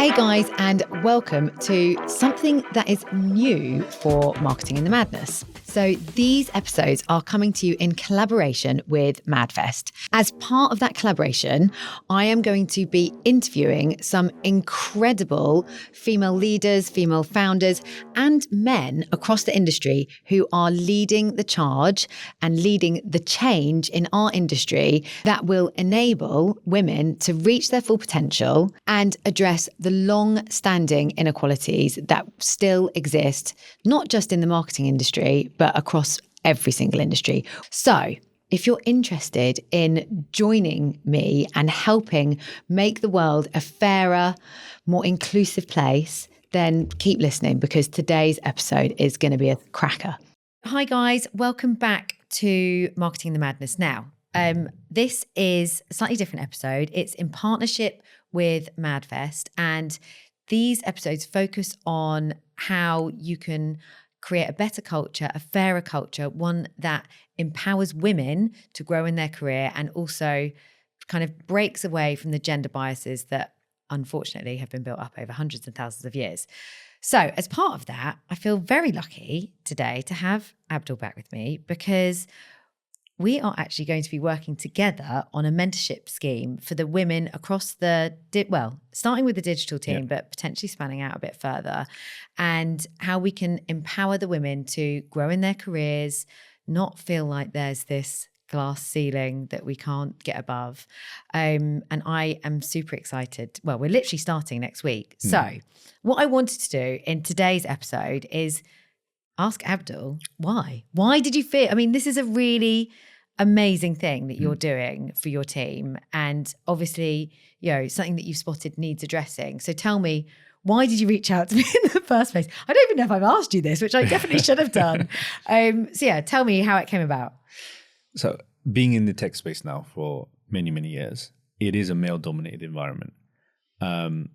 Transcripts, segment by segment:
Hey guys, and welcome to something that is new for Marketing in the Madness. So these episodes are coming to you in collaboration with MadFest. As part of that collaboration, I am going to be interviewing some incredible female leaders, female founders, and men across the industry who are leading the charge and leading the change in our industry that will enable women to reach their full potential and address the long-standing inequalities that still exist, not just in the marketing industry, but across every single industry. So if you're interested in joining me and helping make the world a fairer, more inclusive place, then keep listening because today's episode is going to be a cracker. Hi guys, welcome back to Marketing in the Madness. Now, this is a slightly different episode. It's in partnership with MadFest, and these episodes focus on how you can create a better culture, a fairer culture, one that empowers women to grow in their career and also kind of breaks away from the gender biases that unfortunately have been built up over hundreds and thousands of years. So as part of that, I feel very lucky today to have Abdul back with me because we are actually going to be working together on a mentorship scheme for the women across the, starting with the digital team, but potentially spanning out a bit further, and how we can empower the women to grow in their careers, not feel like there's this glass ceiling that we can't get above. And I am super excited. Well, we're literally starting next week. So what I wanted to do in today's episode is ask Abdul, why? Why did you feel, this is a really amazing thing that you're doing for your team. And obviously, something that you've spotted needs addressing. So tell me, why did you reach out to me in the first place? I don't even know if I've asked you this, which I definitely should have done. Tell me how it came about. So being in the tech space now for many, many years, it is a male-dominated environment. And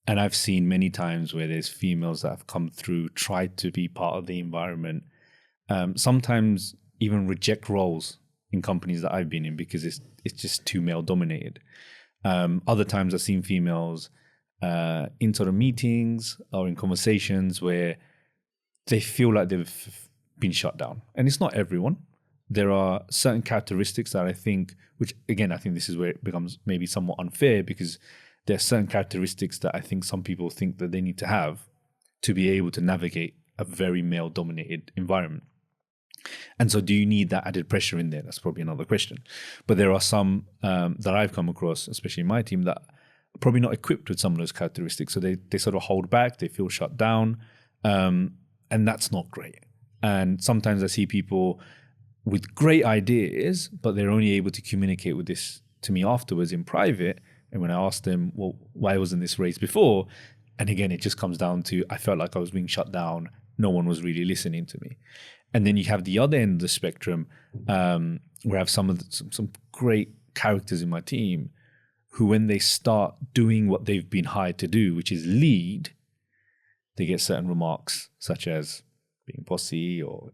I've seen many times where there's females that have come through, tried to be part of the environment, sometimes even reject roles in companies that I've been in because it's just too male-dominated. Other times I've seen females in sort of meetings or in conversations where they feel like they've been shut down. And it's not everyone. There are certain characteristics that I think, which again, I think this is where it becomes maybe somewhat unfair because there are certain characteristics that I think some people think that they need to have to be able to navigate a very male-dominated environment. And so do you need that added pressure in there? That's probably another question. But there are some that I've come across, especially in my team, that are probably not equipped with some of those characteristics. So they sort of hold back, they feel shut down, and that's not great. And sometimes I see people with great ideas, but they're only able to communicate with this to me afterwards in private. And when I ask them, well, why wasn't this raised before? And again, it just comes down to, I felt like I was being shut down. No one was really listening to me. And then you have the other end of the spectrum, where I have some great characters in my team who, when they start doing what they've been hired to do, which is lead, they get certain remarks such as being bossy or,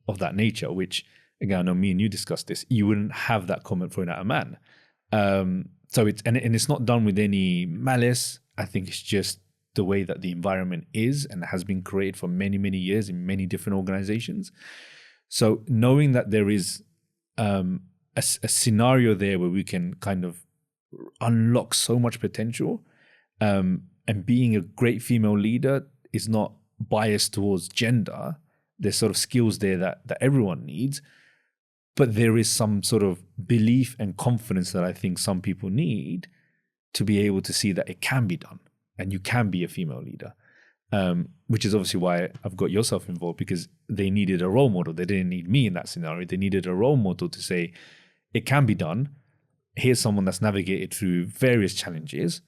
of that nature, which, again, I know me and you discussed this, you wouldn't have that comment thrown at a man. So it's not done with any malice. I think it's just the way that the environment is and has been created for many, many years in many different organizations. So knowing that there is a scenario there where we can kind of unlock so much potential, and being a great female leader is not biased towards gender. There's sort of skills there that everyone needs, but there is some sort of belief and confidence that I think some people need to be able to see that it can be done. And you can be a female leader, which is obviously why I've got yourself involved, because they needed a role model. They didn't need me in that scenario. They needed a role model to say, it can be done. Here's someone that's navigated through various challenges.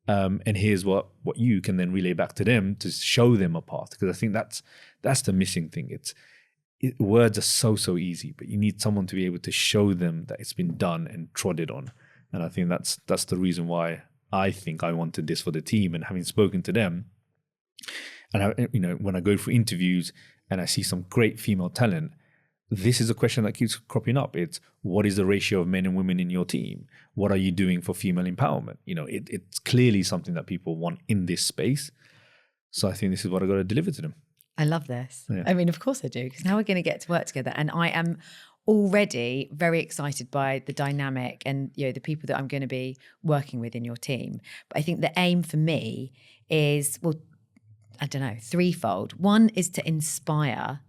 And here's what you can then relay back to them to show them a path. Because I think that's the missing thing. Words are so easy, but you need someone to be able to show them that it's been done and trodden on. And I think that's the reason why I think I wanted this for the team. And having spoken to them, and when I go for interviews and I see some great female talent, this is a question that keeps cropping up. It's, what is the ratio of men and women in your team? What are you doing for female empowerment? It's clearly something that people want in this space. So I think this is what I got to deliver to them. I love this. Yeah. I mean, of course I do, because now we're going to get to work together. And I am already very excited by the dynamic and, the people that I'm going to be working with in your team. But I think the aim for me is, I don't know, threefold. One is to inspire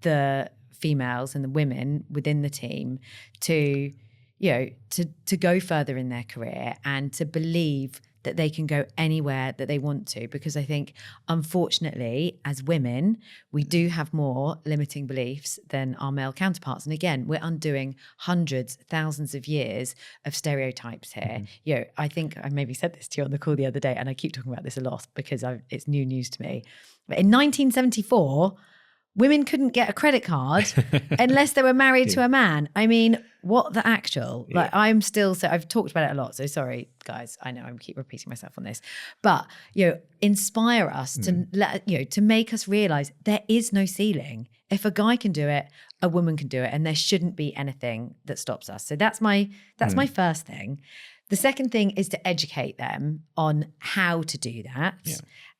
the females and the women within the team to go further in their career and to believe that they can go anywhere that they want to. Because I think, unfortunately, as women, we do have more limiting beliefs than our male counterparts. And again, we're undoing hundreds, thousands of years of stereotypes here. Mm-hmm. I think I maybe said this to you on the call the other day, and I keep talking about this a lot because it's new news to me. But in 1974, women couldn't get a credit card unless they were married to a man. I mean, what the actual? Yeah. I've talked about it a lot, so sorry, guys. I know I keep repeating myself on this. But, inspire us to make us realize there is no ceiling. If a guy can do it, a woman can do it, and there shouldn't be anything that stops us. So that's my first thing. The second thing is to educate them on how to do that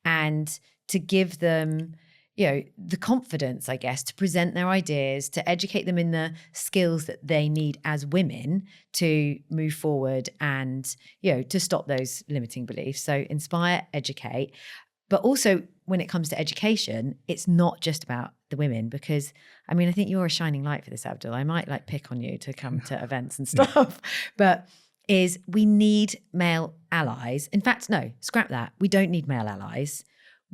and to give them the confidence, I guess, to present their ideas, to educate them in the skills that they need as women to move forward and, to stop those limiting beliefs. So inspire, educate. But also when it comes to education, it's not just about the women, because, I mean, I think you're a shining light for this, Abdul. I might pick on you to come to events and stuff, but we need male allies. In fact, no, scrap that. We don't need male allies.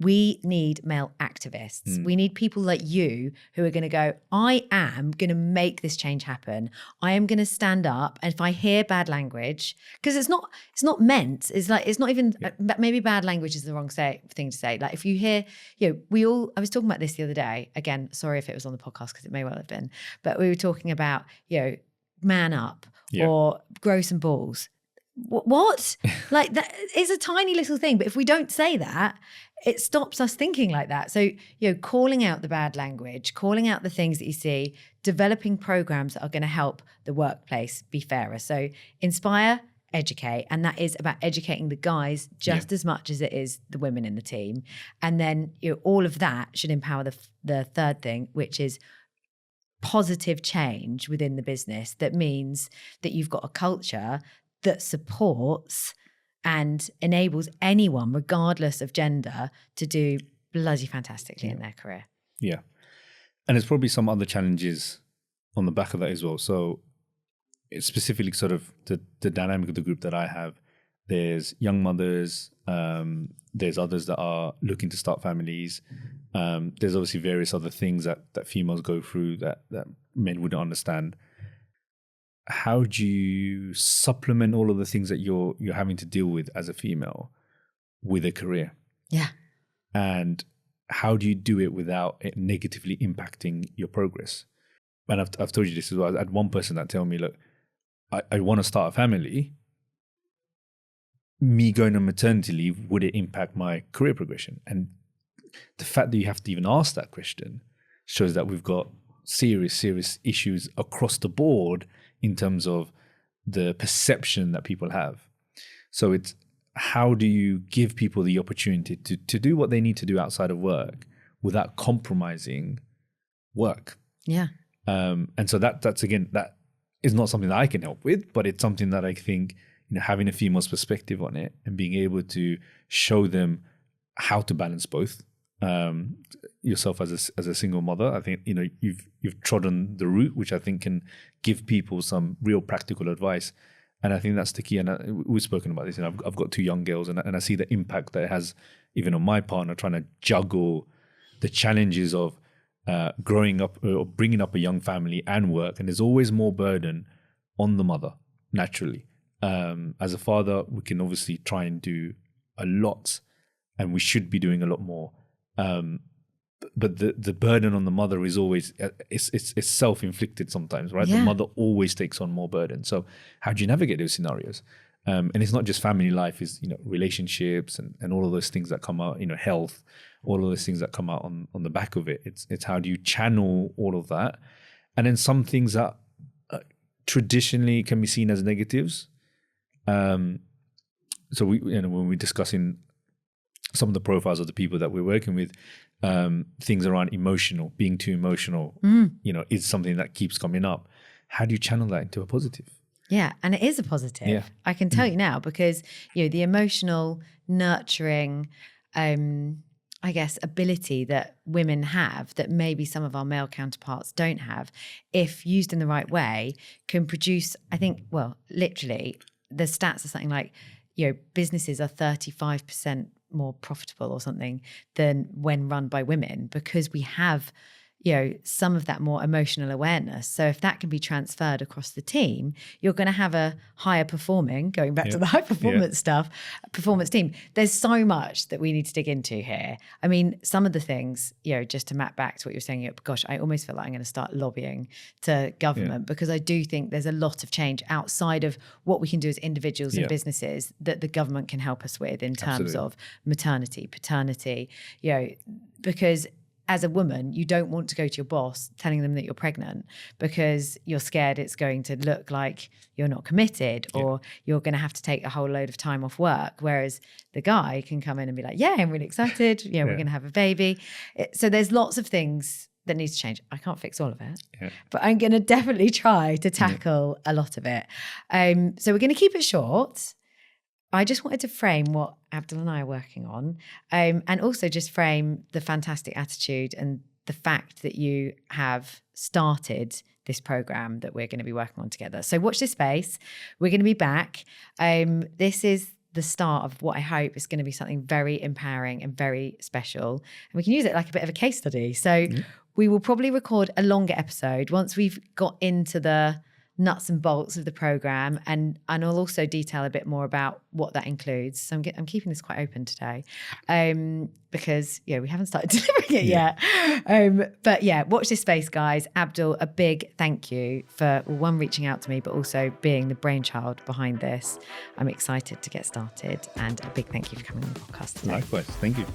We need male activists. We need people like you who are going to go, I am going to make this change happen. I am going to stand up. And if I hear bad language, because it's not meant, it's not even, maybe bad language is the wrong thing to say. Like if you hear, I was talking about this the other day. Again, sorry if it was on the podcast, because it may well have been, but we were talking about, man up or grow some balls. What? Like, that is a tiny little thing. But if we don't say that, it stops us thinking like that. So, calling out the bad language, calling out the things that you see, developing programs that are going to help the workplace be fairer. So inspire, educate. And that is about educating the guys just as much as it is the women in the team. And then all of that should empower the third thing, which is positive change within the business. That means that you've got a culture that supports and enables anyone, regardless of gender, to do bloody fantastically in their career. Yeah. And there's probably some other challenges on the back of that as well. So it's specifically sort of the dynamic of the group that I have. There's young mothers, there's others that are looking to start families. There's obviously various other things that females go through that men wouldn't understand. How do you supplement all of the things that you're having to deal with as a female with a career? Yeah. And how do you do it without it negatively impacting your progress? And I've told you this as well. I had one person that tell me, look, I want to start a family. Me going on maternity leave, would it impact my career progression? And the fact that you have to even ask that question shows that we've got serious issues across the board in terms of the perception that people have. So it's, how do you give people the opportunity to do what they need to do outside of work without compromising work? Yeah. And so that's again, that is not something that I can help with, but it's something that I think, having a female's perspective on it and being able to show them how to balance both. Yourself as a single mother, I think you've trodden the route, which I think can give people some real practical advice. And I think that's the key. And we've spoken about this. I've got 2 young girls, and I see the impact that it has even on my partner, trying to juggle the challenges of growing up or bringing up a young family and work. And there's always more burden on the mother, naturally. As a father, we can obviously try and do a lot, and we should be doing a lot more. But the burden on the mother is always, it's self-inflicted sometimes, right? Yeah. The mother always takes on more burden. So how do you navigate those scenarios? And it's not just family life, it's, relationships and all of those things that come out, health, all of those things that come out on the back of it. It's how do you channel all of that And then some things that traditionally can be seen as negatives. So when we're discussing some of the profiles of the people that we're working with, things around being too emotional, is something that keeps coming up. How do you channel that into a positive? Yeah, and it is a positive. Yeah. I can tell you now, because the emotional, nurturing, I guess, ability that women have that maybe some of our male counterparts don't have, if used in the right way, can produce, I think, well, literally, the stats are something like, businesses are 35% more profitable or something than when run by women, because we have some of that more emotional awareness. So if that can be transferred across the team, you're going to have a higher performing, going back to the high performance performance team. There's so much that we need to dig into here. I mean, some of the things, just to map back to what you're saying, gosh, I almost feel like I'm going to start lobbying to government, because I do think there's a lot of change outside of what we can do as individuals and businesses that the government can help us with in terms of maternity, paternity, because as a woman, you don't want to go to your boss telling them that you're pregnant because you're scared it's going to look like you're not committed or you're going to have to take a whole load of time off work. Whereas the guy can come in and be like, yeah, I'm really excited. We're going to have a baby. So there's lots of things that needs to change. I can't fix all of it, but I'm going to definitely try to tackle a lot of it. So we're going to keep it short. I just wanted to frame what Abdul and I are working on, and also just frame the fantastic attitude and the fact that you have started this program that we're going to be working on together. So watch this space. We're going to be back. This is the start of what I hope is going to be something very empowering and very special. And we can use it like a bit of a case study. So we will probably record a longer episode once we've got into the nuts and bolts of the program, and I'll also detail a bit more about what that includes. So I'm keeping this quite open today, because we haven't started delivering it yet. But watch this space, guys. Abdul, a big thank you for one, reaching out to me, but also being the brainchild behind this. I'm excited to get started, and a big thank you for coming on the podcast today. Likewise, thank you.